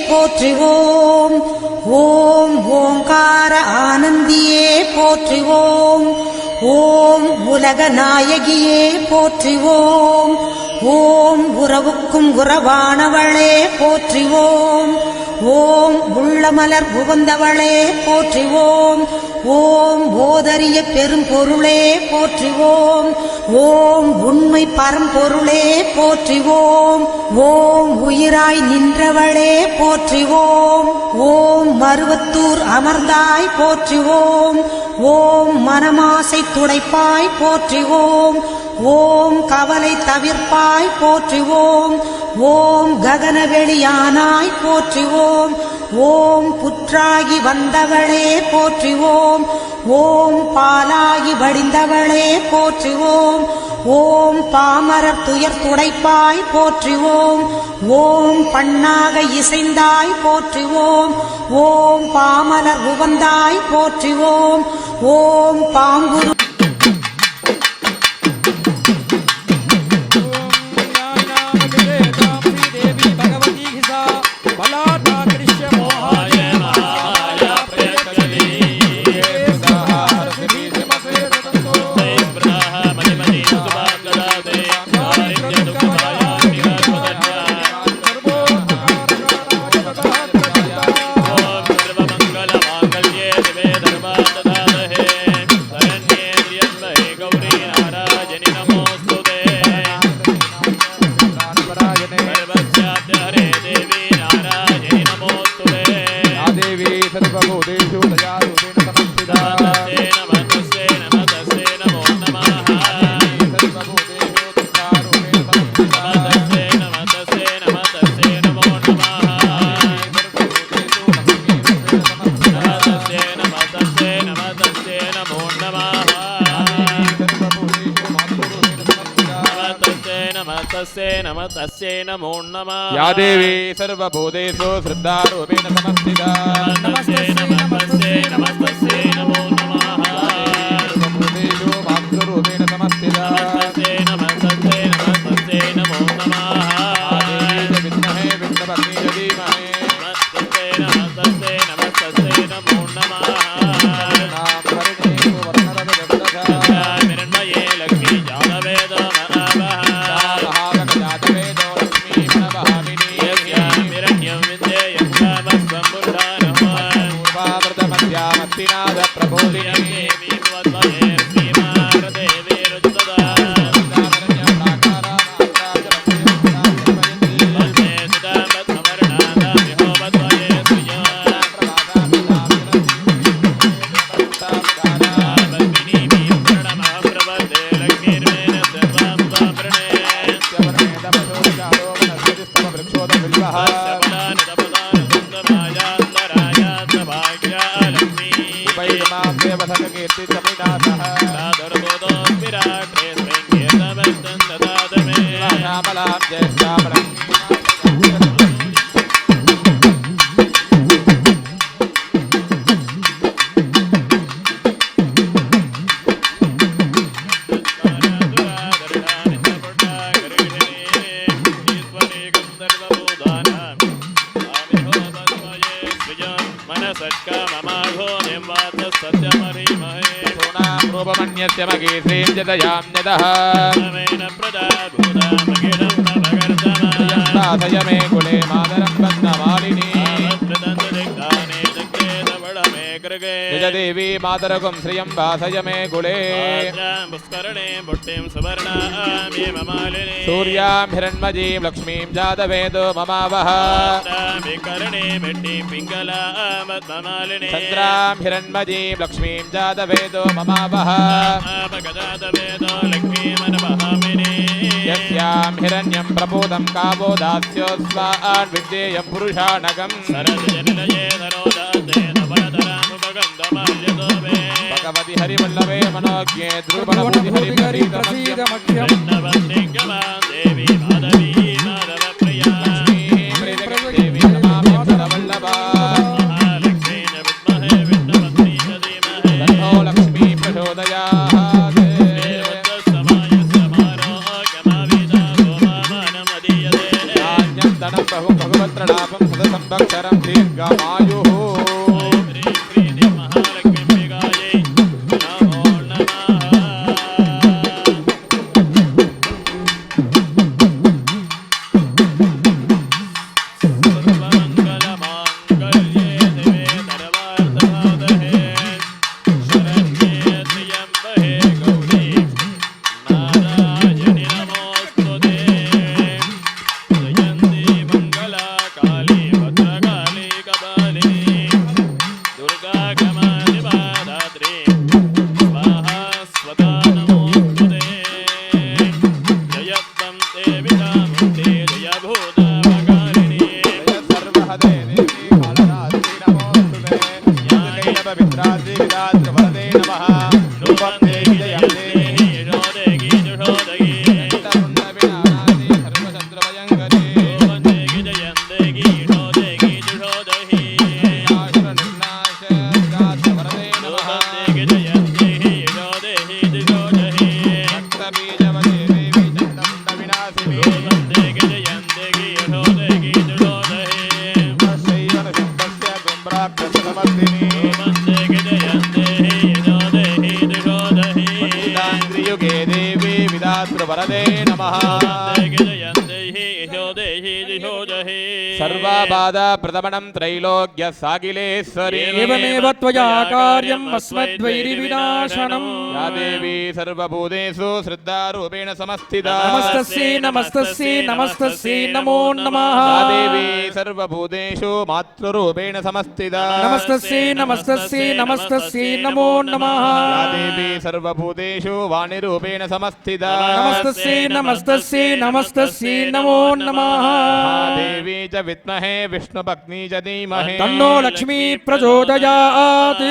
போற்றுவோம். ஓம் ஓங்கார ஆனந்தியே போற்றுவோம். ஓம் உலக நாயகியே போற்றுவோம். ஓம் உறவுக்கும் உறவானவளே போற்றுவோம். ஓம் உள்ளமலர் புகுந்தவளே போற்றுவோம். ஓம் ஓதரிய பெரும்பொருளே போற்றுவோம். ஓம் உண்மை பரம்பொருளே போற்றுவோம். ஓம் உயிராய் நின்றவளே போற்றுவோம். ஓம் மருவத்தூர் அமர்ந்தாய் போற்றுவோம். ஓம் மனமாசை துடைப்பாய் போற்றுவோம். ஓம் கவலை தவிர்ப்பாய் போற்றுவோம். ஓம் ககனவெளியானாய் போற்றுவோம். ஓம் புற்றாகி வந்தவளே போற்றுவோம். ஓம் பாலாகி வடிந்தவளே போற்றுவோம். ஓம் பாமரர் துயர் துடைப்பாய் போற்றுவோம். ஓம் பண்ணாக இசைந்தாய் போற்றுவோம். ஓம் பாமலர் உவந்தாய் போற்றுவோம். ஓம் பாங்குரு तस्यै नमो नमः। या देवी सर्वभूतेषु श्रद्धारूपेण समस्थिता नमस्ते नमस्ते नमस्ते नमो नमः। सर्वभूतेषु मातृरूपेण समस्थिता नमस्ते नमस्ते नमस्ते नमो नमः। विद्महे विष्णुपत्नी धीमहि नमस्ते नमस्ते नमस्ते नमो नमः। हिरण्मये लक्ष्मी जातवेद मे कुले मातरं बन्धमालिनी निज देवी मातरकुं श्रियं वासय मे कुले सूर्यां हिरण्मयीं लक्ष्मीं जातवेदो ममावह चन्द्रां हिरण्मयीं लक्ष्मीं जातवेदो ममावह यस्यां हिरण्यं प्रपूतं कावो दास्योऽस्वान् विद्येयं पुरुषाणकम् भगवति हरिवल्लभे मनोज्ञे ध्रुवणभूति हरिप्रसीदमख्यम् देवी माधवी माधवप्रिया देवी नमामि वल्लभा लक्ष्मी प्रचोदयात् बहु भगवत्रलाभं सततं संवत्सरं दीर्घमायुः श्री श्री महालक्ष्मीगायै नमो नमः सर्वमङ्गलमाङ्गल्ये शिवे सर्वार्थसाधके शरण्ये त्र्यम्बके गौरी नारायणि नमोऽस्तुते जयन्ती मङ्गला काली भद्रकाली कपालिनी दुर्गा क्षमादिपादात्री स्वाहा स्वदा नमोऽस्तुते जयत्वं देवी चामुण्डे जय भूतापकारिणी जय सर्वहदे देवी कालरात्रि नमोस्तुते पवित्राद्रि विदात्र वरदे नमः नूपते जयं देहि यशोदेहि जुषोदहि तरुण्डविनाशानि सर्वशत्रुभयङ्करे नूपन्देहि जयं देहि यशोदेहि जुषोदहि नाशनिर्नाश विदात्र वरदे नमः नूपन्देहि जयं देहि यशोदेहि जुषोदहि रक्तबीजवदे देवी चण्डमुण्डविनाशिनी नूपन्देहि जयं देहि यशोदेहि जुषोदहि तस्यैव न शुद्धस्य ब्रह्मराक्षसमर्दिनी नूपन्देहि जयं देहि यशोदेहि जुषोदहि युगे देवी विदात्र वरदे नमः सर्वाबाधा प्रदमनं त्रैलोक्य सागिलेश्वरी एवमेव त्वया कार्यम् अस्मद्वैरिविनाशनम् या देवी सर्वभूतेषु श्रद्धारूपेण समस्थिता नमस्तस्यै नमस्तस्यै नमस्तस्यै नमो नमः या देवी सर्वभूतेषु मातृरूपेण समस्थिता नमस्तस्यै नमस्तस्यै नमस्तस्यै नमो नमः या देवी सर्वभूतेषु वाणिरूपेण समस्थिता नमस्तस्यै नमस्तस्यै नमस्तस्यै नमो नमः देवी च विद्महे विष्णुपत्नी च धीमहि तन्नो लक्ष्मी प्रचोदयात्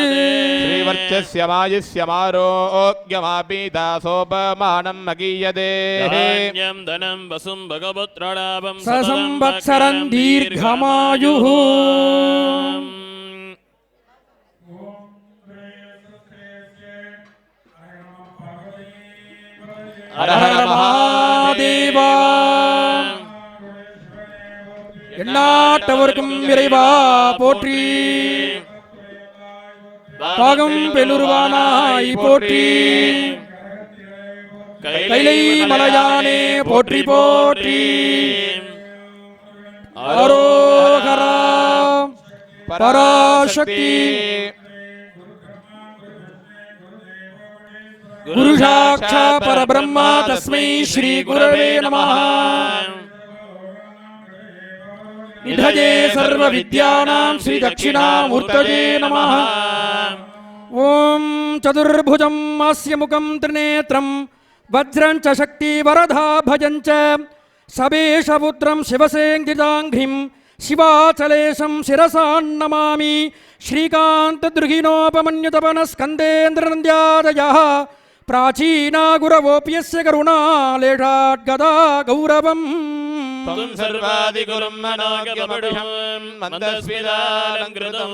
श्रीवर्चस्य मायुष्यमारोग्यमापीता सोपमानं मगीयते धान्यं धनं वसुं भगवत्प्रलाभं ससंवत्सरं दीर्घमायुः हर हर மகாதேவா எண்ணாட்டவர்க்கும் இறைவா போற்றி பாகம் பெருவானாய் போற்றி கைலை மலையானே போற்றி போற்றி அரோகரா பராசக்தி குரு சாட்சாத் பரபிரம்மா தஸ்மை ஸ்ரீ குரவே நமः निधये सर्वविद्यानां श्री दक्षिणामूर्तये नमः ओम चतुर्भुजं अस्य मुखं त्रिनेत्रं वज्रं च शक्तिवरदा भजं च सबेशपुत्रं शिवसेङ्गिताङ्घ्रिं शिवाचलेशं शिरसा नमामि श्रीकान्तदृहिणोपमन्युतपनस्कन्देन्द्रनन्द्यादयः प्राचीना गुरवोऽप्यस्य करुणालेशात् गदा गौरवम् त्वं सर्वादिगुरुं मनोज्ञपटुषं मन्दस्मितालङ्कृतं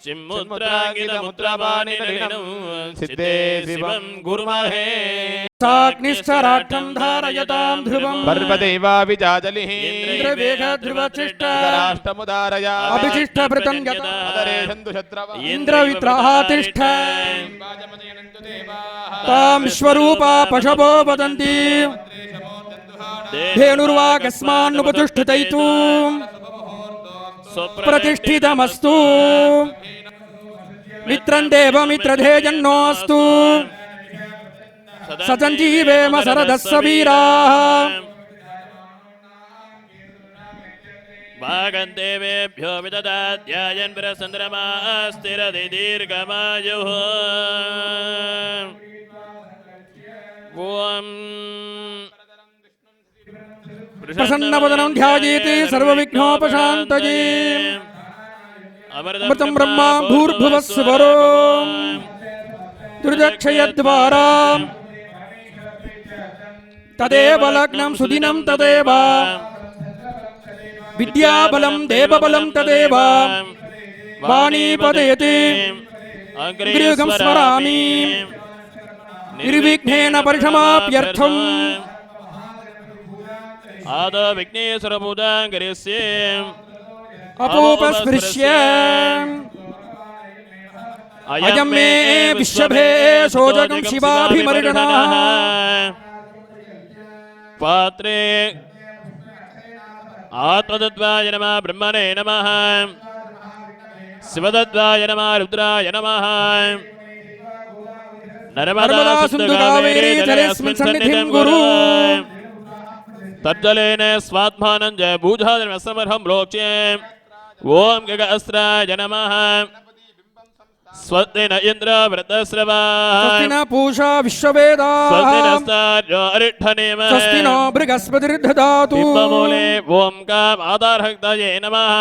चिन्मुद्राङ्कितमुद्रापाणिनलिनं सिद्धे शिवं गुरुमहे साग्निश्चराट्टं धारयतां ध्रुवं पर्वदेवाभिजाजलिः इन्द्रवेगध्रुवचिष्टराष्ट्रमुदारया अभिचिष्टभृतं यथा अदरेशन्तु शत्रवः इन्द्रवित्राः तिष्ठ तां स्वरूपा पशवो वदन्ति धेनुर्वागस्मान्नुपतिष्ठितैतु प्रतिष्ठितमस्तु मित्रं देवमित्रधेयन्नोऽस्तु सचञ्जीवेम शरदस्स वीराः भागन्देवेभ्यो विददाध्यायन् प्रसन्द्रमास्तिरति दीर्घमायुः ॐ प्रसन्नवदनं ध्यायेत् सर्वविघ्नोपशान्तये अमृतं ब्रह्मा भूर्भुवः स्वरो दुर्दक्षयद्वारा तदेव लग्नं सुदिनं तदेव विद्याबलं देवबलं तदेव वाणीपदेति गृहं स्मरामि निर्विघ्नेन परिसमाप्त्यर्थम् आदो विघ्नेश्वरपूजाङ्करस्य अपोपस्पृश्य अयं मे विश्वभे शोजकं शिवाभिमर्दनः पात्रे आत्मतत्त्वाय नमः ब्रह्मणे नमः शिवतत्त्वाय नमः रुद्राय नमः नर्मदा सिन्धु कावेरी जलेऽस्मिन् सन्निधिं कुरु तज्जलेन स्वात्मानं च भूजादिनमसमर्हं लोक्ष्ये ॐ गगस्त्राय नमः स्वस्ति न इन्द्र वृतस्रवाः स्वस्ति न पूषा विश्ववेदाः स्वस्ति नस्तार्यो अरिष्ठनेमः स्वस्ति नो बृहस्पतिर्दधातु बिम्बमूले ॐ कामाधारहक्तये नमः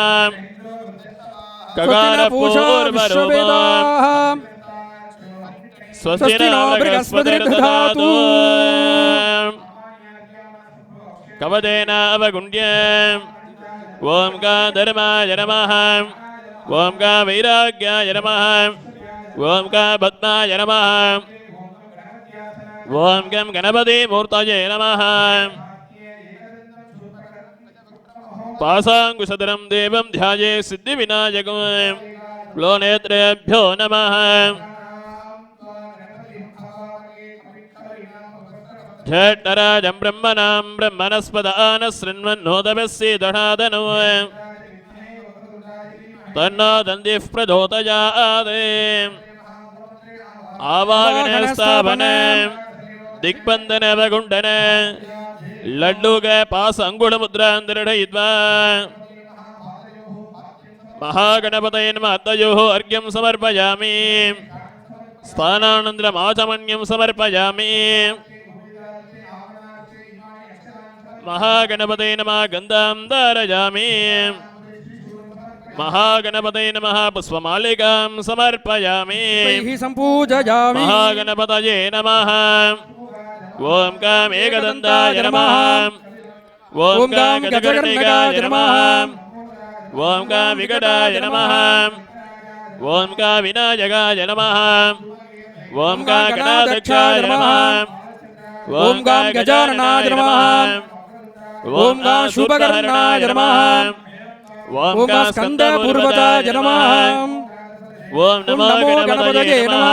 स्वस्ति न पूषा विश्ववेदाः स्वस्ति नो बृहस्पतिर्दधातु कवदेन अवगुण्य ॐ धर्माय नमः ॐ वैराग्याय नमः ॐ पद्माय नमः ॐ गणपति मूर्तये नमः पासाङ्कुशधरं देवं ध्याये सिद्धिविनायकं लोनेत्रेभ्यो नमः झट्टराजं ब्रह्मणां ब्रह्मणस्पद आनशृण्वन्नोदभस्येदणादनो तन्नो दन्दिः प्रचोदयात् आवाहनस्थापन दिग्बन्धनवगुण्डन लड्डुक पास अंगुळमुद्रां दृढयित्वा महागणपतये नमः तयोः अर्घ्यं समर्पयामि स्थानानन्तरम् आचमन्यं समर्पयामि महागणपतये नमः गन्धां धारयामि महागणपतये नमः पुष्पमालिकां समर्पयामि सम्पूजयामि महागणपतये नमः ॐ कामेकदन्ताय नमः ॐ गजकर्णकाय नमः ॐ विकटाय नमः ॐ विनायकाय नमः ॐ गणाध्यक्षाय नमः ॐ गजाननाय नमः ॐ शुभकर्णाय नमः ॐ स्कन्दपूर्वताय नमः ॐ नमो गणपतये नमः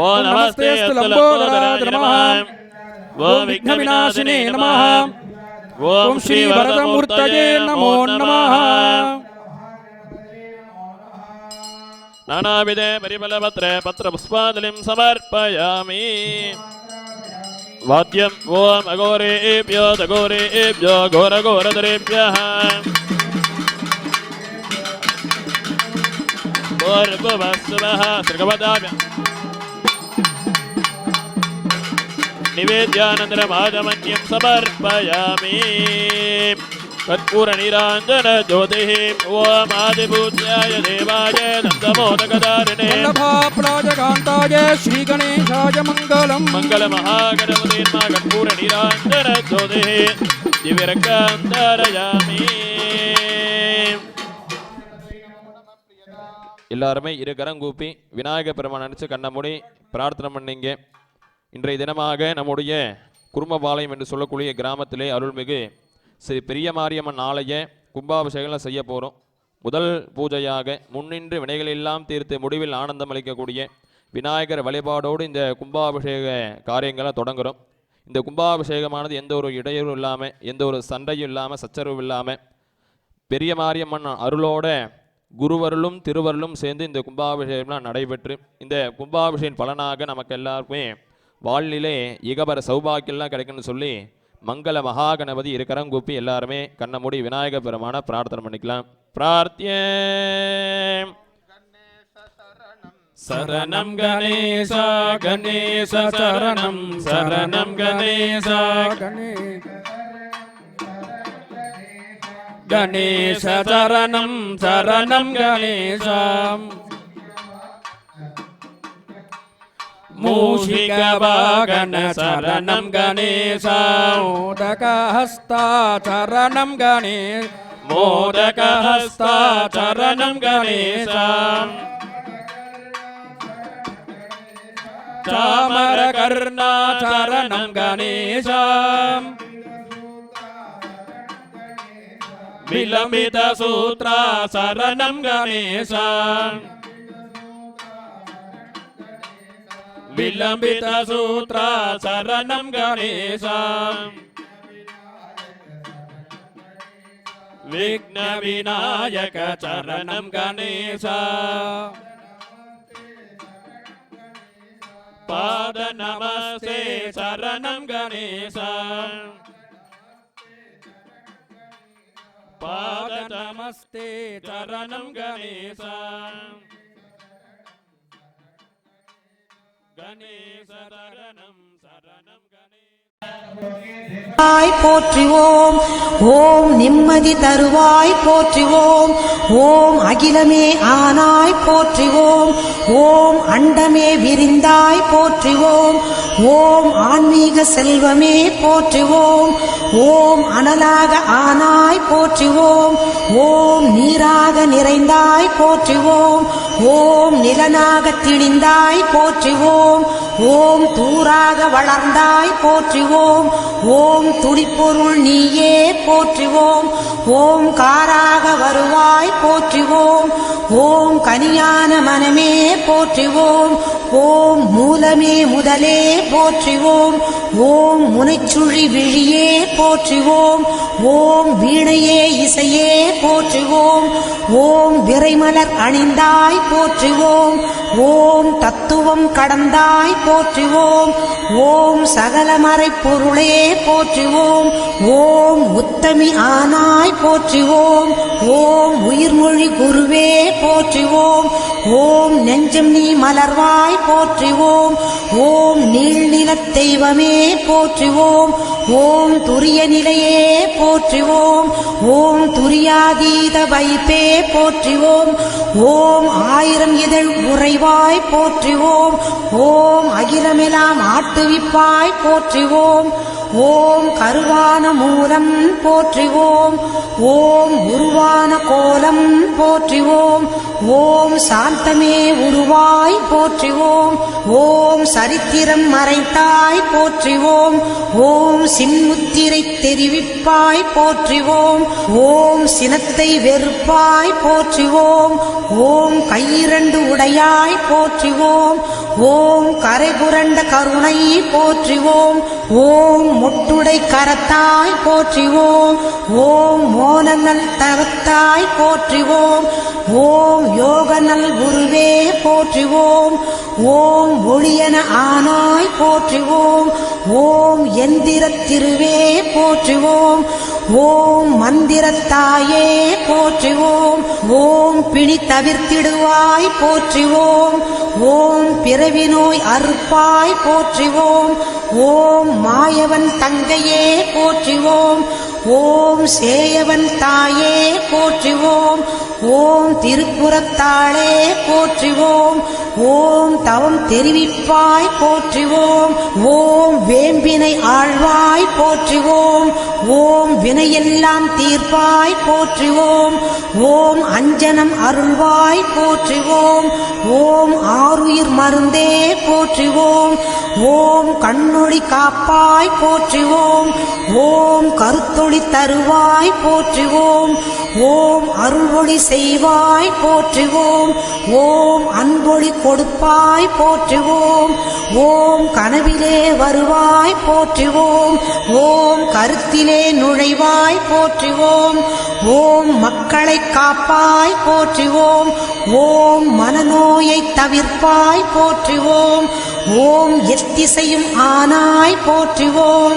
ॐ नमस्तेऽस्तु लम्बोदराय नमः ॐ विघ्नविनाशिने नमः ॐ श्रीवरदमूर्तये नमो नमः नानाविधे परिमलपत्रे पत्रपुष्पाञ्जलिं समर्पयामि वाद्यम् ॐ अघोरेभ्यो दघोरेभ्यो घोरघोरधरेभ्यः भूर्भुवस्सुवः श्रीगवदाभ्य निवेद्यानन्तरमाचमन्यं समर्पयामि कर्पूरनीराञ्जनज्योतिः ॐ आदिपूज्याय देवाय नन्दमोदकदारिणे वल्लभाप्लाजकान्ताय श्रीगणेशाय मङ्गलम् मङ्गलमहागणपते नमः कर्पूरनीराञ्जनज्योतिः दिव्यरङ्गान्तरयामि எல்லாருமே இரு கரங்கூப்பி விநாயக பெருமான் நினைச்சு கண்ண மூடி பிரார்த்தனை பண்ணீங்க. இன்றைய தினமாக நம்முடைய குருமபாளையம் என்று சொல்லக்கூடிய கிராமத்திலே அருள்மிகு ஸ்ரீ பெரிய மாரியம்மன் ஆலய கும்பாபிஷேகம் செய்ய போகிறோம். முதல் பூஜையாக முன்னின்று வினைகள் எல்லாம் தீர்த்து முடிவில் ஆனந்தம் அளிக்கக்கூடிய விநாயகர் வழிபாடோடு இந்த கும்பாபிஷேக காரியங்களை தொடங்குகிறோம். இந்த கும்பாபிஷேகமானது எந்த ஒரு இடையூறும் இல்லாமல், எந்த ஒரு சண்டையும் இல்லாமல், சச்சரவும் இல்லாமல், பெரிய மாரியம்மன் அருளோட குருவருளும் திருவருளும் சேர்ந்து இந்த கும்பாபிஷேகம்லாம் நடைபெற்று இந்த கும்பாபிஷேகம் பலனாக நமக்கு எல்லாருக்குமே வாழ்நிலை இகபர சௌபாக்கியெல்லாம் கிடைக்குன்னு சொல்லி மங்கள மகாகணபதி இருக்கரம் கூப்பி எல்லாருமே கண்ண மூடி விநாயக பெருமான பிரார்த்தனை பண்ணிக்கலாம். பிரார்த்தியே சரணம் கணேச கணேச சரணம் சரணம் கணேச गणेश चरणं चरणं गणेश मूषिकवाहन चरणं गणेश मोदकहस्ता चरणं गणेश मोदकहस्ता चरणं गणेश चामरकर्णा चरणं गणेश விலம்பித சூத்ரா சரணம் கணேசா விலம்பித சூத்ரா சரணம் கணேசா விக்ன விநாயக சரணம் கணேசா பாத நமஸ்தே சரணம் கணேசா பாத நமஸ்தே சரணம் கணேசா கணேச சரணம் சரணம் கணேச போற்றுவோம். ஓம் நிம்மதி தருவாய் போற்றுவோம். ஓம் அகிலமே ஆனாய் போற்றுவோம். ஓம் அண்டமே விரிந்தாய் போற்றுவோம். ஓம் ஆன்மீக செல்வமே போற்றுவோம். ஓம் அனலாக ஆனாய் போற்றுவோம். ஓம் நீராக நிறைந்தாய் போற்றுவோம். ஓம் நிலனாக திணிந்தாய் போற்றுவோம். ஓம் தூராக வளர்ந்தாய் போற்றுவோம். ஓம் துடிப்பொருள் நீயே போற்றுவோம். ஓம் காராக வருவாய் போற்றுவோம். ஓம் கனியான மனமே போற்றுவோம். ஓம் மூலமே முதலே போற்றுவோம். ஓம் முனைச்சுழி விழியே போற்றுவோம். ஓம் வீணையே இசையே போற்றுவோம். ஓம் விரைமலர் அணிந்தாய் போற்றுவோம். ஓம் தத்துவம் கடந்தாய் போற்றுவோம். ஓம் சகலமறை பொருளே போற்றுவோம். ஓம் உத்தமி ஆனாய் போற்றுவோம். ஓம் உயிர்மொழி குருவே போற்றுவோம். ஓம் நெஞ்சம் நீ மலர்வாய் போற்றுவோம். ஓம் நீள்நிலத் தெய்வமே போற்றுவோம். ஓம் துரிய நிலையே போற்றுவோம். ஓம் துரியாதீத வைப்பே போற்றுவோம். ஓம் ஆயிரம் இதழ் உறைவாய் போற்றுவோம். ஓம் அகிலமெல்லாம் ஆட்டுவிப்பாய் போற்றுவோம். ஓம் கருவான மூலம் போற்றுவோம். ஓம் உருவான கோலம் போற்றுவோம். ஓம் சாந்தமே உருவாய் போற்றுவோம். ஓம் சரித்திரம் மறைத்தாய் போற்றுவோம். ஓம் சின்முத்திரை தெரிவிப்பாய் போற்றுவோம். ஓம் சினத்தை வெறுப்பாய் போற்றுவோம். ஓம் கையிரண்டு உடையாய் போற்றுவோம். ஓம் கரைபுரண்ட கருணை போற்றுவோம். ஓம் முட்டுடை கரத்தாய் போற்றுவோம். ஓம் மோனநல் தவத்தாய் போற்றுவோம். ஓம் யோகநல் குருவே போற்றுவோம். ஓம் ஒளியன ஆனாய் போற்றுவோம். ஓம் எந்திரத் திருவே போற்றுவோம். ஓம் மந்திரத்தாயே போற்றுவோம். ஓம் பிணி தவிர்த்திடுவாய் போற்றுவோம். ஓம் பிறவி நோய் அறுப்பாய் போற்றுவோம். ஓம் மாயவன் தங்கையே போற்றுவோம். ஓம் சேயவன் தாயே போற்றுவோம். ஓம் திருப்புறத்தாளே போற்றுவோம். ஓம் தவம் தெரிவிப்பாய் போற்றுவோம். ஓம் வேம்பினை ஆழ்வாய் போற்றுவோம். ஓம் வினையெல்லாம் தீர்ப்பாய் போற்றுவோம். ஓம் அஞ்சனம் அருள்வாய் போற்றுவோம். ஓம் ஆருயிர் மருந்தே போற்றுவோம். ஓம் கண்ணொளி காப்பாய் போற்றுவோம். ஓம் கருத்தொளி தருவாய் போற்றுவோம். ஓம் அருள்வொளி செய்வாய் போற்றுவோம். ஓம் அன்பொளி கொடுப்பாய் போற்றுவோம். ஓம் கனவிலே வருவாய் போற்றுவோம். ஓம் கருத்திலே நுழைவாய் போற்றுவோம். ஓம் மக்களை காப்பாய் போற்றுவோம். ஓம் மனநோயை தவிர்ப்பாய் போற்றுவோம். ஓம் எத்திசையும் ஆனாய் போற்றுவோம்.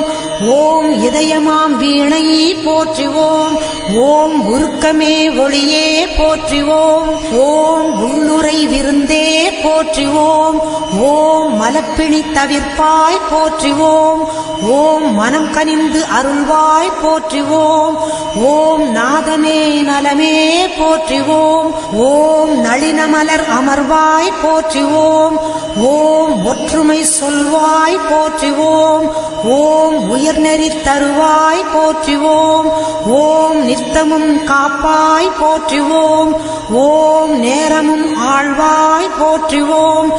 ஓம் இதயமாம் வீணை போற்றுவோம். ஓம் உருக்கமே ஒளியே போற்றுவோம். ஓம் உள்ளுரை விருந்தே போற்றுவோம். ஓம் மலப்பிணி தவிர்ப்பாய் போற்றுவோம். ஓம் மனம் கனிந்து அருள்வாய் போற்றுவோம். ஓம் நாதமே நலமே போற்றுவோம். ஓம் நளினமலர் அமர்வாய் போற்றுவோம். ஓம் ஒற்றுமை சொல்வாய் போற்றுவோம். ஓம் உயர்நெறி தருவாய் போற்றுவோம். ஓம் நித்தமும் காப்பாய் போற்றுவோம். ஓம் நேரமும் ஆழ்வாய் போற்றுவோம்.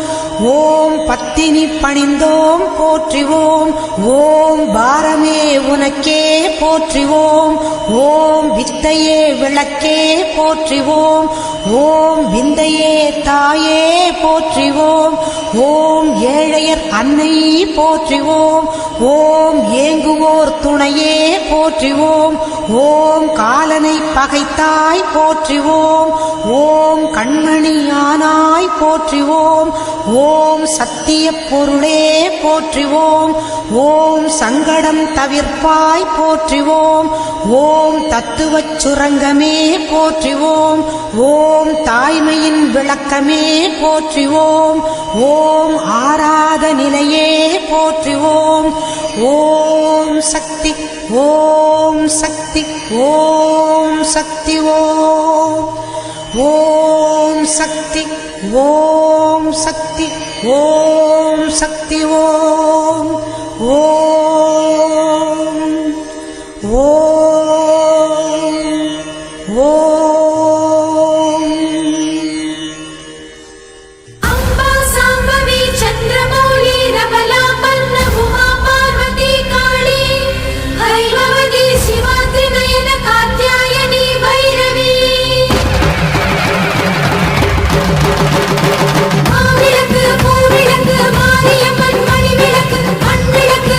ஓம் பத்தினி பணிந்தோம் போற்றிவோம் ஓம் பாரமே உனக்கே போற்றிவோம் ஓம் வித்தையே விளக்கே போற்றிவோம் ஓம் விந்தையே தாயே போற்றிவோம் ஓம் ஏழையர் அன்னை போற்றிவோம் ஓம் ஏங்குவோர் துணையே போற்றிவோம் ஓம் காலனை பகைத்தாய் போற்றிவோம் ஓம் கண்மணியானாய் போற்றிவோம் ஓம் சத்திய பொருளே போற்றிவோம் ஓம் சங்கடம் தவிர்ப்பாய் போற்றிவோம் ஓம் தத்துவச் சுரங்கமே போற்றிவோம் ஓம் தாய்மையின் விளக்கமே போற்றிவோம் ஓம் ஆராத நிலையே போற்றிவோம் ஓம் சக்தி ஓம் சக்தி ஓம் சக்தி ஓம் சக்தி ஓம் சக்தி ஓம் சக்தி ஓம் अम्बा साम्बवी चन्द्रमौली रबला पन्न उमा पार्वती काली हैमवती शिवा त्रिनयन कात्यायनी भैरवी மாவிளக்கு பூவிளக்கு மாரியம்மன் மணிவிளக்கு மண்விளக்கு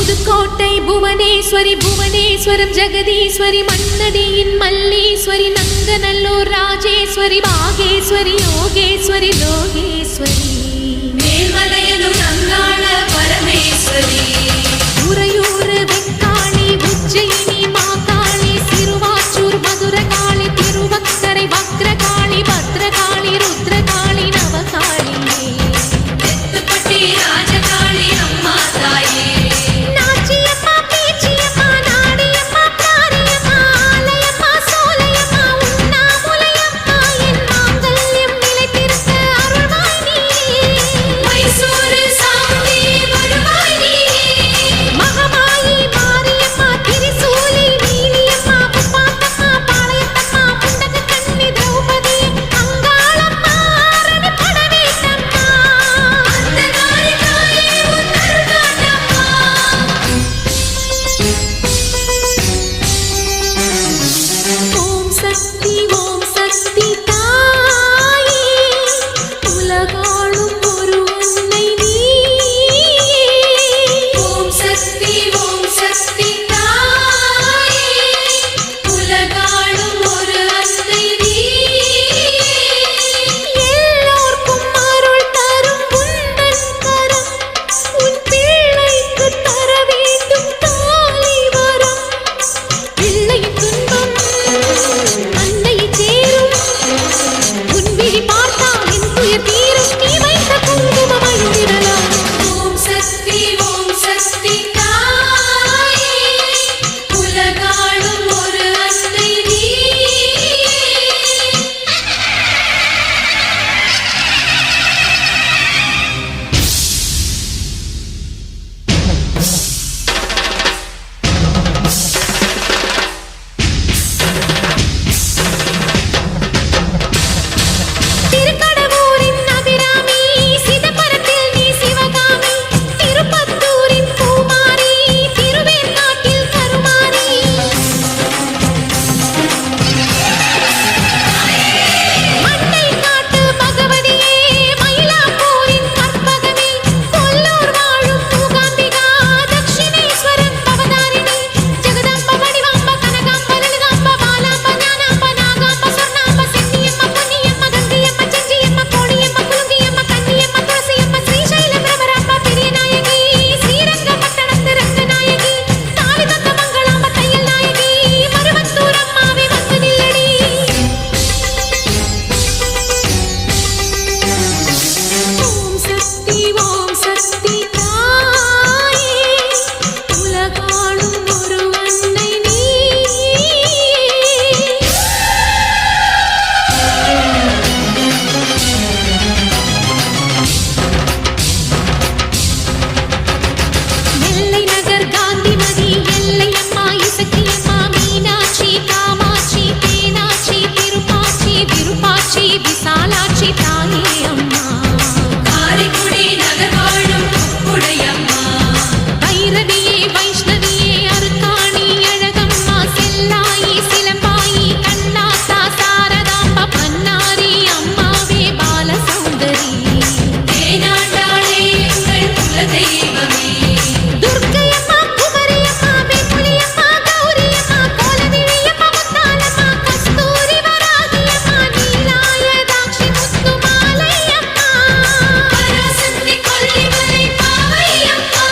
புதுக்கோட்டை புவனேஸ்வரி புவனேஸ்வரம் ஜெகதீஸ்வரி மன்னடியின் மல்லீஸ்வரி நங்கநல்லூர் ராஜேஸ்வரி பாகேஸ்வரி யோகேஸ்வரி லோகேஸ்வரி மேல்மலையனூர் அங்காள பரமேஸ்வரி உறையூர் வெக்காளி உஜ்ஜயினி மாகாளி சிறுவாச்சூர் மதுரகாளி திருவக்கரை வக்ரகாளி பத்ரகாளி ருத்ரகாளி நவகாளி தெத்துப்பட்டி ராஜகாளி அம்மா தாயே நாச்சியம்மா பேச்சியம்மா நாடியம்மா காரியம்மா ஆலயம்மா சோலையம்மா உண்ணாமுலையம்மா என் மாங்கல்யம் நிலைத்திருக்க அருள்வாய் நீயே மைசூரு சாமி வருவாய் நீயே மகமாயி மாரியம்மா திரிசூலி நீலியம்மா முப்பாத்தம்மா பாளையத்தம்மா முண்டக கண்ணி திரௌபதி அங்காளம்மா அரணி படவேட்டம்மா அந்த காரிகாயே உன் அருள்காட்டம்மா ஓம் சக்தி தாயே உலகாளும் ஒரு அன்னை நீயே ஓம் சக்தி தாயே உலகாளும் ஒரு அன்னை நீயே எல்லோர்க்கும் அருள் தரும் உந்தன் கரம் உன் பிள்ளைக்கு தர வேண்டும் தாலி வரம் பிள்ளையின் துன்பம் அன்னையை சேரும் உன் விழி பார்த்தால் என் துயர் தீரும் நீ வைத்த குங்குமம் அழிந்திடலாம் ஓம் சக்தி தாயே உலகாளும் ஒரு அன்னை நீயே திருக்கடவூரின் அபிராமி சிதம்பரத்தில் நீ சிவகாமி திருப்பத்தூரின் பூமாரி திருவேற்காட்டில் கருமாரி மண்ணை காட்டு பகவதியே மயிலாப்பூரின் கற்பகமே கொல்லூர் வாழும் மூகாம்பிகா தட்சிணேஸ்வரன் பவதாரிணி ஜெகதாம்ப வடிவாம்ப கனகாம்ப லலிதாம்ப பாலாம்ப ஞானாம்ப நாகாம்ப சொர்ணாம்ப சென்னியம்மா பொன்னியம்மா கங்கையம்மா செஞ்சியம்மா கோடியம்மா குலுங்கியம்மா கன்னியம்மா துளசியம்மா ஸ்ரீசைலம் பிரபராம்ப பெரிய நாயகி ஸ்ரீரங்கப்பட்டணத்து ரங்கநாயகி தாலி தந்த மங்களாம்ப தையல் நாயகி மருவத்தூர் அம்மாவே வந்து நில்லடி ஓம் சக்தி தாயே உலகாளும் ஒரு அன்னை நீயே நெல்லை நகர் காந்திமதி எல்லையம்மா இசக்கியம்மா மீனாட்சி காமாட்சி தேனாட்சி திருப்பாச்சி விருப்பாச்சி விசாலாட்சி தாயே அம்மா காரைக்குடி நகர் வாழும் உடையம்மா பைரவியே வைஷ்ணவியே அருக்காணி அழகம்மா செல்லாயி சிலம்பாயி கண்ணாத்தா சாரதாம்ப பன்னாரி அம்மாவே பாலசௌந்தரி தேனாண்டாளே எங்கள் குலதெய்வமே துர்க்கையம்மா குமரியம்மா வேப்புலியம்மா கௌரியம்மா கோலவிழியம்மா முத்தாலம்மா கஸ்தூரி வராகியம்மா நீலாயதாட்சி முத்துமாலையம்மா பராசக்தி கொல்லிமலை பாவையம்மா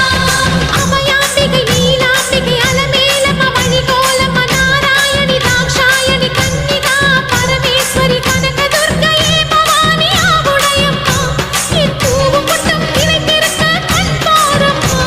அபயாம்பிகை நீலாம்பிகை அலமேலம்மா வழிகோலம்மா நாராயணி தாக்ஷாயணி கன்னிகா பரமேஸ்வரி கனகதுர்க்கையே பவானி ஆவுடையம்மா என் பூவும் பொட்டும் நிலைத்திருக்க கண் பாரம்மா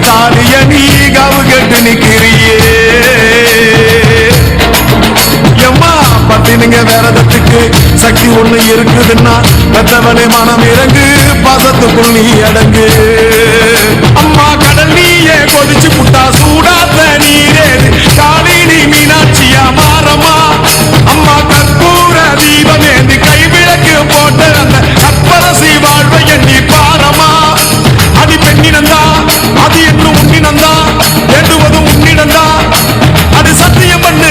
தாலிய நீ காவு கட்டு நிக்கிறியே எம்மா பத்தினுங்க விரதத்துக்கு சக்தி ஒண்ணு இருக்குதுன்னா பெத்தவனே மனம் இறங்கு பாசத்துக்குள் நீ அடங்கு அம்மா கடல் நீயே கொதிச்சு புட்டா சூடாத்த நீரேது காளி நீ மீனாட்சியா மாறமா அம்மா கற்பூர தீபமேந்தி கைவிளக்கு போட்ட அந்த கற்பரசி வாழ்வை எண்ணி பாரமா அடி பெண்ணினந்தா அது என்று உன்னினந்தா வேண்டுவதும் உன்னிடந்தா அது சத்தியம் பண்ணு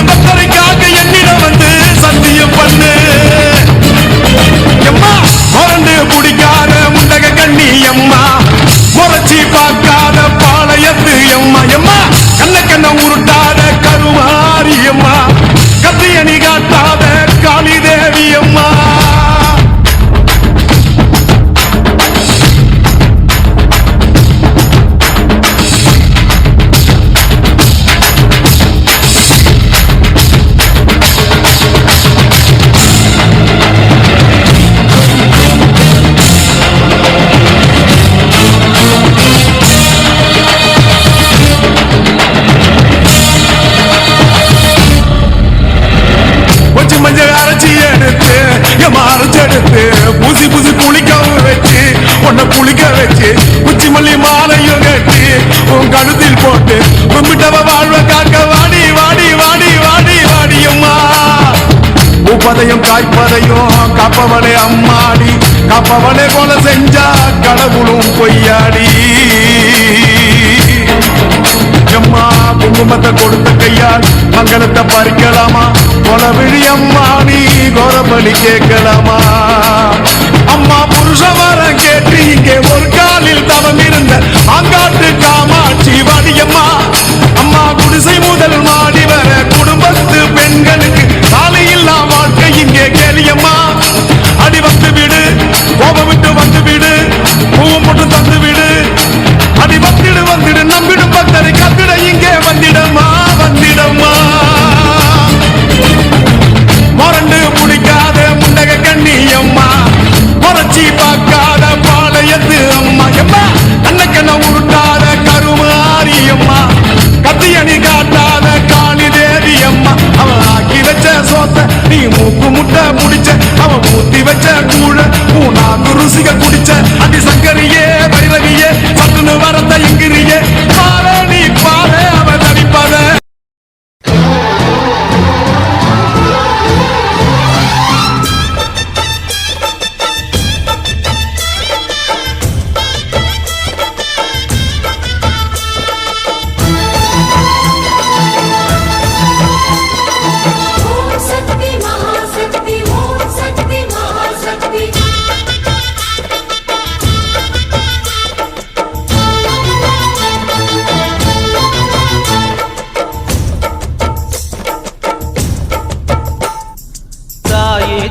பக்தரைக்காக என்னிடம் வந்து சத்தியம் பண்ணு எம்மா முரண்டு பிடிக்காத முண்டக கண்ணி எம்மா முறைச்சி பார்க்காத பாளையத்து எம்மா எம்மா கண்ண உருட்டாத கருமாரி எம்மா கத்தியணி காட்டாத காளி தேவி அம்மா மஞ்சள் அரைச்சி எடுத்து அரைச்செடுத்து பூசி குளிக்கவும் வச்சு உன்னை குளிக்க வச்சு குச்சி மல்லி மாலையும் கட்டி உன் கழுத்தில் போட்டு கும்பிட்டவ வாழ்வ காக்க வாடி வாடி வாடி வாடி வாடியம்மா பூப்பதையும் காய்ப்பதையும் காப்பவளே அம்மாடி காப்பவளே கொலை செஞ்சா கடவுளும் பொய்யாடி எம்மா குங்குமத்தை கொடுத்த கையால் மங்களத்தை பறிக்கலாமா கொலவிழி அம்மா நீ கோரபலி கேட்கலாமா அம்மா புருஷ வரம் கேட்டு இங்கே ஒரு காலில் தவம் இருந்த அங்காட்டு காமாட்சி வாடியம்மா அம்மா குடிசை முதல் மாடி வர குடும்பத்து பெண்களுக்கு சாலையில்லா வாழ்க்கை இங்கே கேளியம்மா அடி வந்து விடு கோபம் விட்டு வந்து விடு பூவும் போட்டு தந்து விடு அடி வந்துடு நம்பிடும் பக்தரை கத்திட இங்கே வந்திடம்மா மொரண்டு பிடிக்காத முண்டக கண்ணி அம்மா முறைச்சி பார்க்காத பாளையத்து அம்மா எம்மா கண்ண உருட்டாத கருமாரி அம்மா கத்தியணி காட்டாத காளி தேவி அம்மா அவன் ஆக்கி வச்ச சோத்த நீ மூக்கு முட்டை முடிச்ச அவன் ஊத்தி வச்ச கூழ பூனாக்கு ருசிக குடிச்ச அடி சங்கரியே வைரவியே சத்துன்னு வரத்த எங்கிரியே பாரு நீ பாரு அவன் தடிப்பாத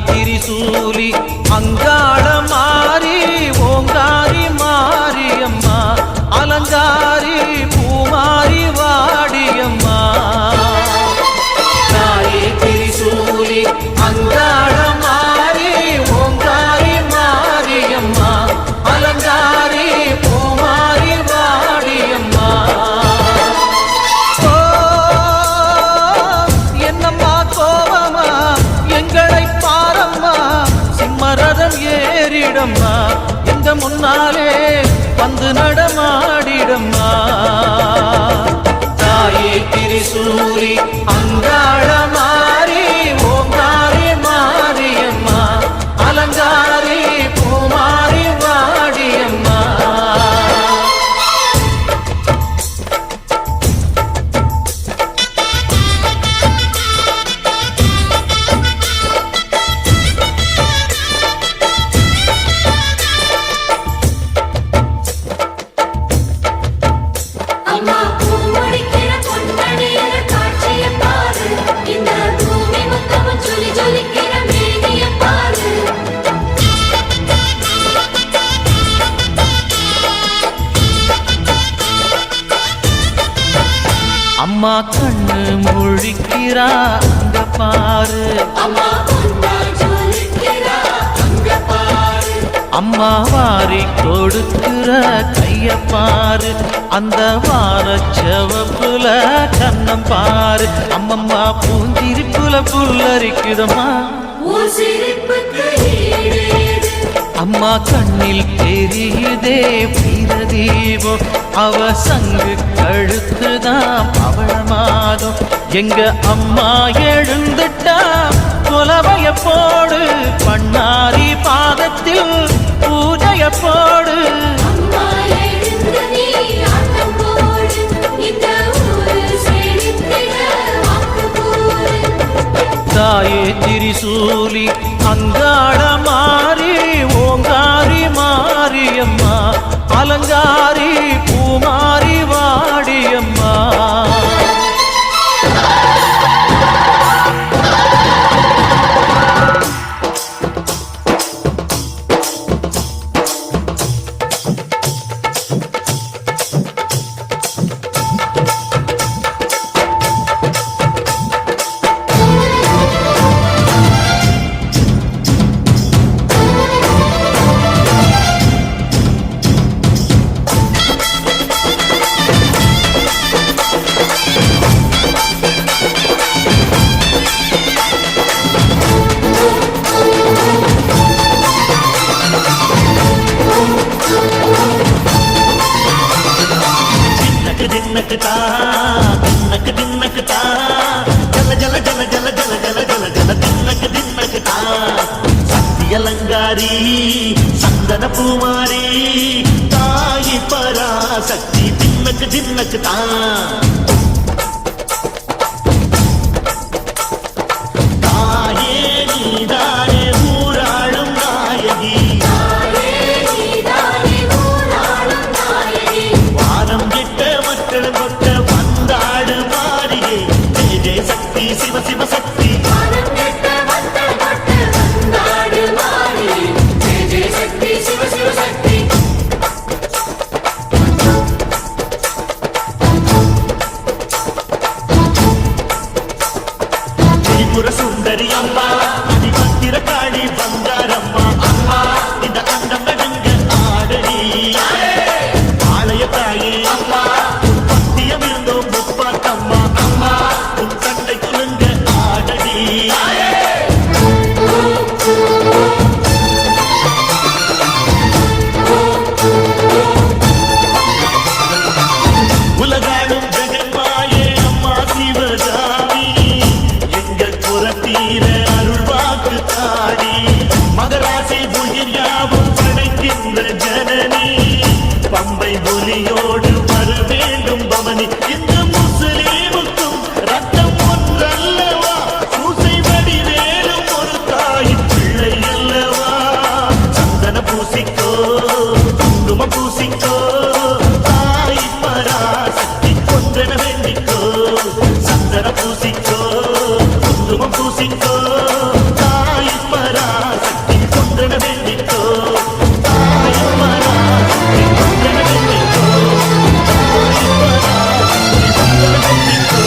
திரிசூலி அங்காள மாறி ஓங்காரி மாரியம்மா அலங்காரி பூமாரி வாடியம்மா தாயே திரிசூலி அங்காள மாறி ஓங்காரி மாரியம்மா அலங்காரி பூமாரி வாடியம்மா என்னம்மா கோபமா எங்களை பாரம்மா சிம்மரதம் ஏறிடம்மா எங்க முன்னாலே வந்து நடமாடிடம்மா தாயே திரிசூலி அங்காள மாறி ஓங்காரி மாரியம்மா அலங்காரி பூமாரி வாடியம்மா அம்மா பூமுடிக்கிற பொன்னணியர் காட்சியை பாரு இந்த பூமி மொத்தமும் ஜொலி ஜொலிக்கிற மேனியை பாரு அம்மா கண்ணு முழிக்கிறா அங்க பாரு அம்மா பொன்னா ஜொலிக்கிறா அங்க பாரு அம்மா வாரி கொடுக்கிற கைய பாரு, அந்த வார செவப்புல கண்ணம் பாரு. அம்மம்மா பூஞ்சிரிப்புல புல்லரிக்குதம்மா, உன் சிரிப்புக்கு ஈடேது. அம்மா கண்ணில் தெரியுதே வீரதீபம், அவ சங்கு கழுத்துதான் பவளமாகும். எங்க அம்மா எழுந்துட்டா கொலவைய போடு, பண்ணாரி பாதத்தில் பூஜைய போடு. அம்மா எழுந்து நீ ஆட்டம் போடு, இந்த ஊரு செழித்திட வாக்கு கூறு. தாயே திரிசூலி அங்காள மாறி, ஓங்காரி மாரியம்மா, அலங்காரி பூமாரி வாடியம்மா. அலங்காரி சந்தன பூமாரி தாயி பராசக்தி தின்னக்கு தின்னக்கு தான். தாயே நீதானே ஊராளும் நாயகி, வானம் கெட்ட மக்கள் கொட்ட வந்தாடு மாறியே. ஜெய ஜெய சக்தி சிவ சிவ சக்தி, திரிபுர சுந்தரி அம்மா, அதிபத்திர காளி பங்காரம்மா. அம்மா இந்த அண்டம் நடுங்க ஆடடி, ஆலய தாயே அம்மா, பத்தியம் இருந்தோம் முப்பாத்தம்மா. அம்மா உன் கண்டை குலுங்க ஆடடி. உலகாடும் ஜெகன்மாயே அம்மா சிவகாமி, எங்கள் புறத்தீர அருள் வாக்கு தாடி. மகராசி உயிர் யாவும் படைக்கின்ற ஜனனி, பம்பை ஒலியோடு வர வேண்டும் பவனி. இந்த முஸ்லீமுக்கும் ரத்தம் ஒன்றல்லவா, சூசை வடிவேலும் ஒரு தாயின் பிள்ளை அல்லவா. சந்தன பூசிக்கோ குங்கும பூசிக்கோ, தாய் பராசக்தி கொன்றன வேண்டிக்கோ. சந்தன பூசிக்கோ குங்கும பூசிக்கோ, தாய் பராசக்தி கொன்றன வேண்டிக்கோ. தாய் பராசக்தி கொன்றன வேண்டிக்கோ, தாய் பராசக்தி கொன்றன வேண்டிக்கோ.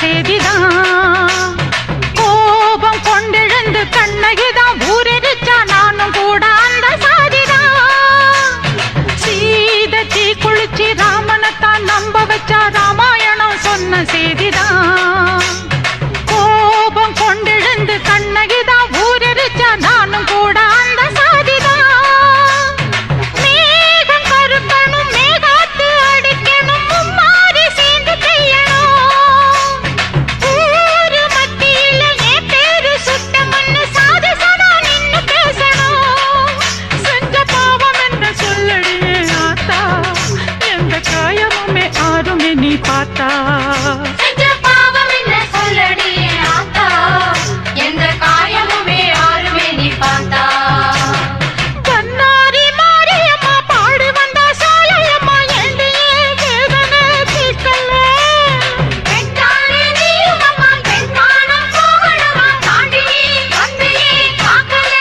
செய்திதான். கோபம் கொண்டெழுந்து கண்ணகிதான் ஊரெரிச்சா நானும் கூட அந்த சாதிதான். சீத தீ குளிச்சு ராமனைத்தான் நம்ப வச்சா ராமாயணம் சொன்ன செய்திதான். கோபம் கொண்டெழுந்து கண்ணகிதான் ஊரெரிச்சா நானும் கூட அந்த சாதிதான். மேகம் கருக்கணும் மேகாத்து அடிக்கணும் மும்மாரி சேர்ந்து செய்யணும். ஊரு மத்தியில என் பேரு சுத்தம்னு சாதிசனா நின்னு பேசணும். செஞ்ச பாவம் என்ன சொல்லடியே ஆத்தா, எந்த காயமுமே ஆறுமே நீ பார்த்தா. செஞ்ச பாவம் என்ன சொல்லடியே ஆத்தா, எந்த காயமுமே ஆறுமே நீ பார்த்தா. கண்ணாரி மாரியம்மா பாடி வந்தா சாலையம்மா எண்டியே வேதனை தீர்க்கல. பெண்தானே நீயும் அம்மா, பெண்மானம் போகணுமா, தாண்டி நீ வந்து ஏன் காக்கல.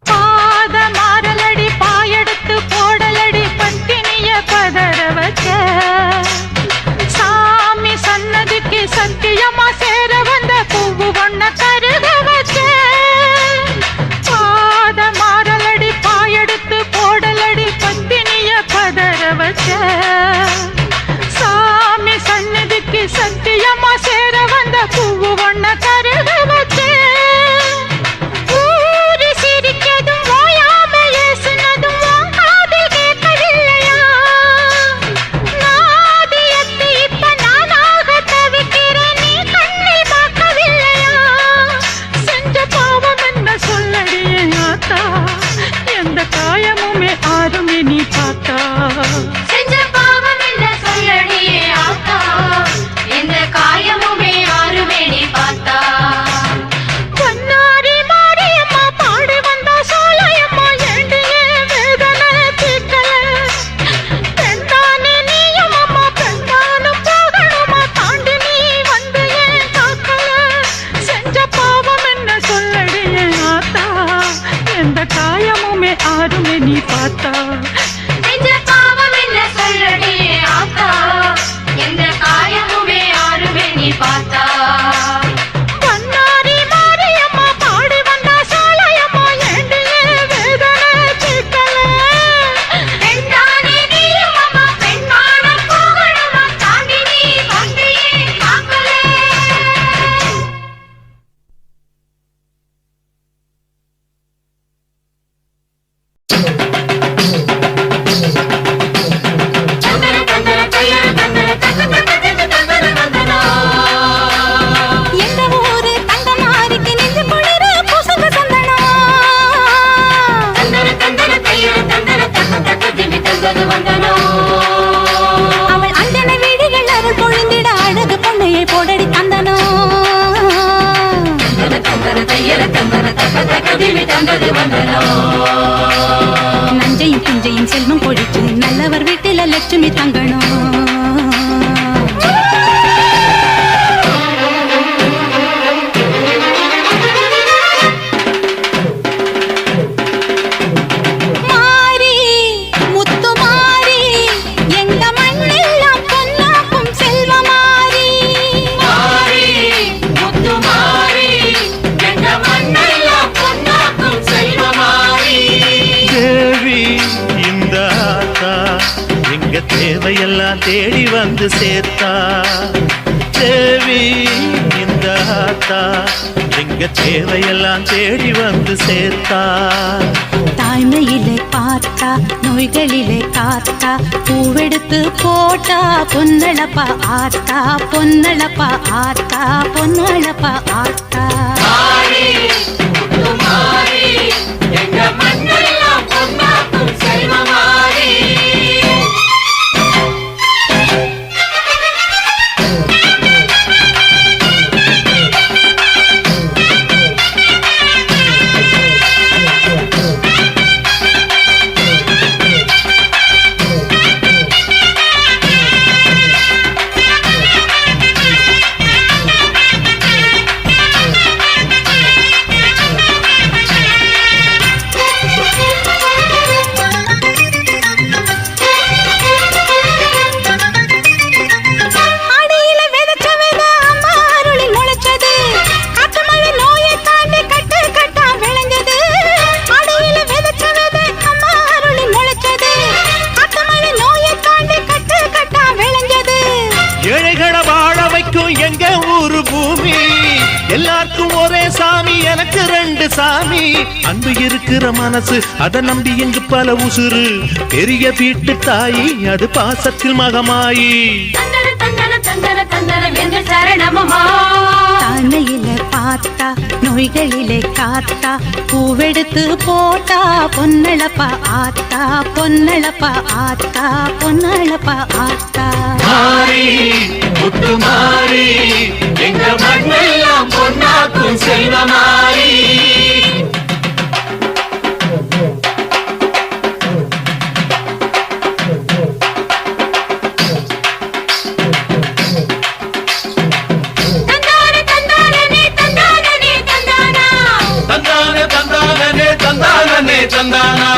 பாத மாறலடி பாயெடுத்து போடலடி பத்தினிய பதற வச்ச. சாமி சன்னதிக்கு சத்தியமா சேர வந்த பூவு ஒண்ண கருக வச்ச. பாத மாறலடி பாயெடுத்து போடலடி பத்தினிய பதற வச்ச. சாமி சன்னதிக்கு சத்தியமா சேர வந்த பூவு ஒண்ண கருக வச்ச. ஊரு சிரிக்கதும் ஓயாம ஏசுனதும் உன் காதில் கேட்கவில்லையா? நாதியத்து இப்ப நானாக தவிக்கிறேன், நீ கண்ணில் பார்க்கவில்லையா? செஞ்ச பாவம் என்ன சொல்லடியே ஆத்தா, எந்த காயமுமே ஆறுமே நீ பார்த்தா. செஞ்ச பாவம் என்ன சொல்லடியே ஆத்தா, எந்த காயமுமே ஆறுமே நீ பார்த்தா. கண்ணாரி மாரியம்மா பாடி வந்தா சாலையம்மா எண்டியே வேதனை தீர்க்கல. பெண்தானே நீயும் அம்மா, பெண்மானம் போகணுமா, தாண்டி நீ வந்து ஏன் காக்கல. செஞ்ச பாவம் என்ன சொல்லடியே ஆத்தா, எந்த காயமுமே ஆறுமே நீ பார்த்தா. செஞ்ச பாவம் என்ன சொல்லடியே ஆத்தா, எந்த காயமுமே ஆறுமே நீ பார்த்தா. கண்ணாரி மாரியம்மா பாடி வந்தா சாலையம்மா எண்டியே வேதனை தீர்க்கல. பெண்தானே நீயும் அம்மா, பெண்மானம் போகணுமா, தாண்டி நீ வந்து ஏன் காக்கல. தந்தன தந்தன தையர தந்தன தந்தன தந்தன தந்தன தந்தனா. எந்த ஊரு தங்கமாரிக்கு நெஞ்சு குளிர பூசுக சந்தனா. தந்தன தந்தன தையர தந்தன தந்தன தந்தன தந்தன வந்தனா. அவள் அஞ்சன வீடுகள் அருள் பொழிந்திட அழகு பொண்ணையை போடடி தந்தனோ. தந்தன தந்தன தையர தந்தன தந்தன தந்தன தந்தன வந்தனா. நஞ்சையும் புஞ்சையும் செல்வம் கொழிச்சு நல்லவர் வீட்டில லட்சுமி தங்கணும். மாரி முத்து மாரி எங்க மண்ணெல்லாம் பொன்னாக்கும் செல்வமாரி. மாரி முத்து மாரி எங்க மண்ணெல்லாம் பொன்னாக்கும் செல்வமாரி. தேவி இந்த ஆத்தா எங்க தேவையெல்லாம் தேடி வந்து சேர்த்தா. தேவி இந்த ஆத்தா எங்க தேவையெல்லாம் தேடி வந்து சேர்த்தா. தாய்மையிலே பார்த்தா நோய்களிலே காத்தா பூவெடுத்து போட்டா பொன்னளப்பா ஆத்தா பொன்னளப்பா ஆத்தா பொன்னளப்பா ஆத்தா. மாரி முத்து மாரி எங்க மண்ணெல்லாம் சாமி அன்பு இருக்கிற மனசு அதை நம்பி இங்கு பல உசுறு பெரிய வீட்டு தாயி அது பாசத்தில் மகமாயி தந்தன தந்தன தந்தன தந்தனம் என்று சரணமம்மா தானையில பார்த்தா நோய்களிலே காத்தா பூவெடுத்து போட்டா பொன்னளப்பா ஆத்தா பொன்னளப்பா ஆத்தா பொன்னளப்பா ஆத்தா மாறி முத்து மாறி எங்க மண்ணெல்லாம் பொன்னாக்கும் செல்வமாரி தந்தானே தந்தானே தந்தானே தந்தானா தந்தானே தந்தானே தந்தானே தந்தானா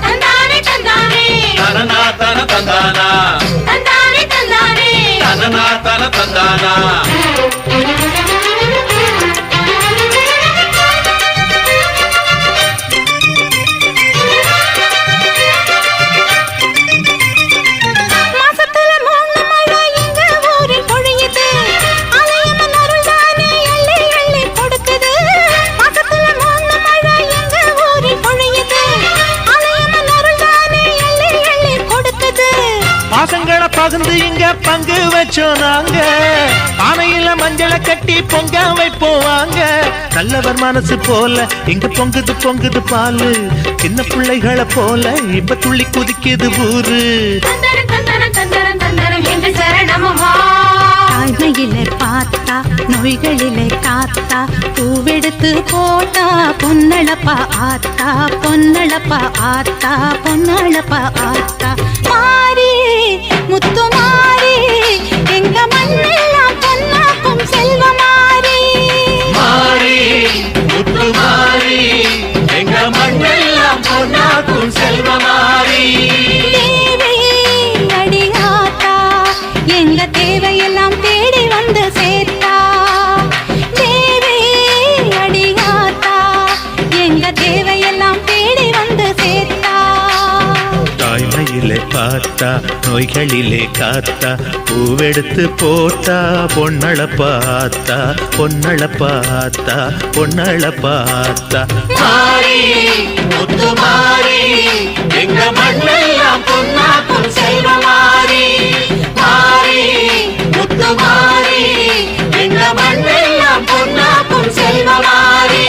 தந்தானே தந்தானே தனனா தன தந்தானா தந்தானே தந்தானே தனனா தன தந்தானா மாசத்துல 3 மழை எங்க ஊரில் பொழியுது அலையம்மன் அருள் தானே எள்ளி எள்ளி கொடுக்குது மாசத்துல 3 மழை எங்க ஊரில் பொழியுது அலையம்மன் அருள் தானே எள்ளி எள்ளி கொடுக்குது பாசங்களை பகிர்ந்து இங்க பங்கு வச்சோம் நாங்க பானையில மஞ்சளை கட்டி பொங்க வைப்போம் வாங்க நல்லவர் மனசு போல இங்க பொங்குது பொங்குது பாலு சின்ன பிள்ளைகளை போல இப்ப துள்ளி குதிக்குது ஊரு தந்தன தந்தன தந்தன தந்தனம் என்று சரணமம்மா தாய்மையிலே பார்த்தா நோய்களிலே காத்தா பூவெடுத்து போட்டா பொன்னளப்பா ஆத்தா பொன்னளப்பா ஆத்தா பொன்னளப்பா ஆத்தா மாறி முத்து மாறி எங்க மண்ணெல்லாம் பொன்னாக்கும் செல்வமாரி மாறி முத்து மாறி எங்க மண்ணெல்லாம் பொன்னாக்கும் செல்வமாரி தேவை அடியாத்தா எங்க தேவையெல்லாம் தேடி வந்து சேர்த்தா தேவை அடியாத்தா எங்க தேவையெல்லாம் தேடி வந்து சேர்த்தா தாய்மையிலே பார்த்தா நோய்களிலே காத்தா பூவெடுத்து போட்டா பொன்னளப்பாத்தா பொன்னளப்பாத்தா பொன்னளப்பாத்தா மாறி முத்து மாறி எங்க மண்ணெல்லாம் பொன்னாக்கும் செல்வமாரி மாறி முத்து மாறி எங்க மண்ணெல்லாம் பொன்னாக்கும் செல்வமாரி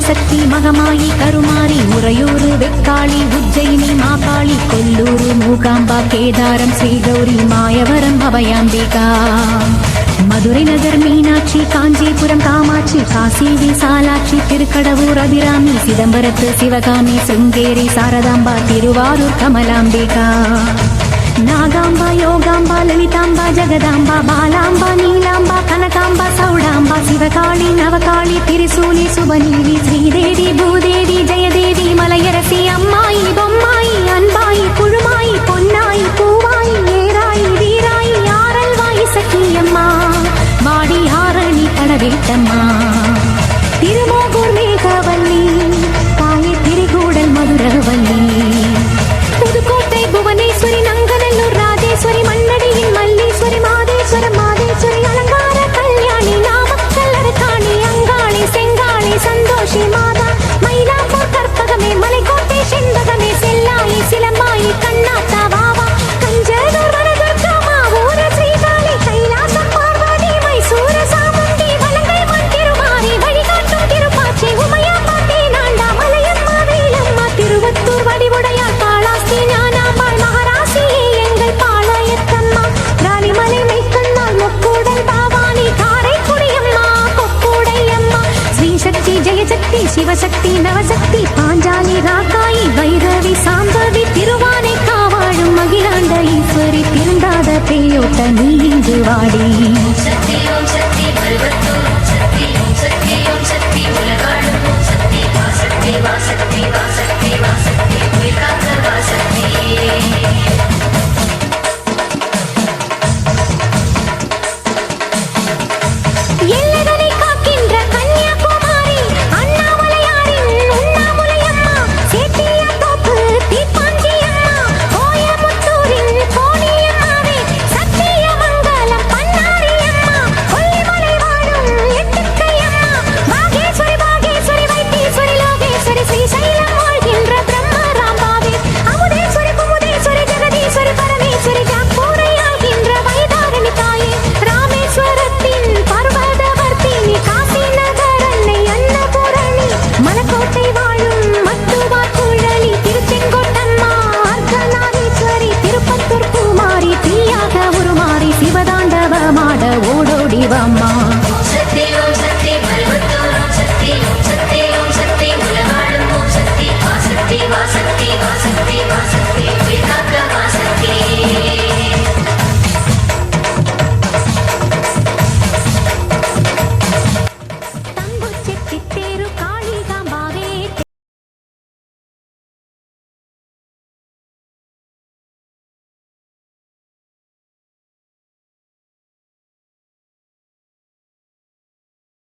சக்தி மகமாயி கருமாரி உறையூரு வெக்காளி உஜ்ஜயினி மாகாளி கொல்லூரு மூகாம்பா கேதாரம் ஸ்ரீகௌரி மாயவரம் அபயாம்பிகா மதுரை நகர் மீனாட்சி காஞ்சிபுரம் காமாட்சி காசி விசாலாட்சி திருக்கடவூர் அபிராமி சிதம்பரத்து சிவகாமி சிருங்கேரி சாரதாம்பா திருவாரூர் கமலாம்பிகா நாகாம்பா யோகாம்பா லலிதாம்பா ஜெகதாம்பா பாலாம்பா நீலாம்பா கனகாம்பா சௌடாம்பா சிவகாளி நவகாளி திரிசூலி சுபநீலி ஸ்ரீதேவி பூதேவி ஜெயதேவி மலையரசி அம்மாயி பொம்மாயி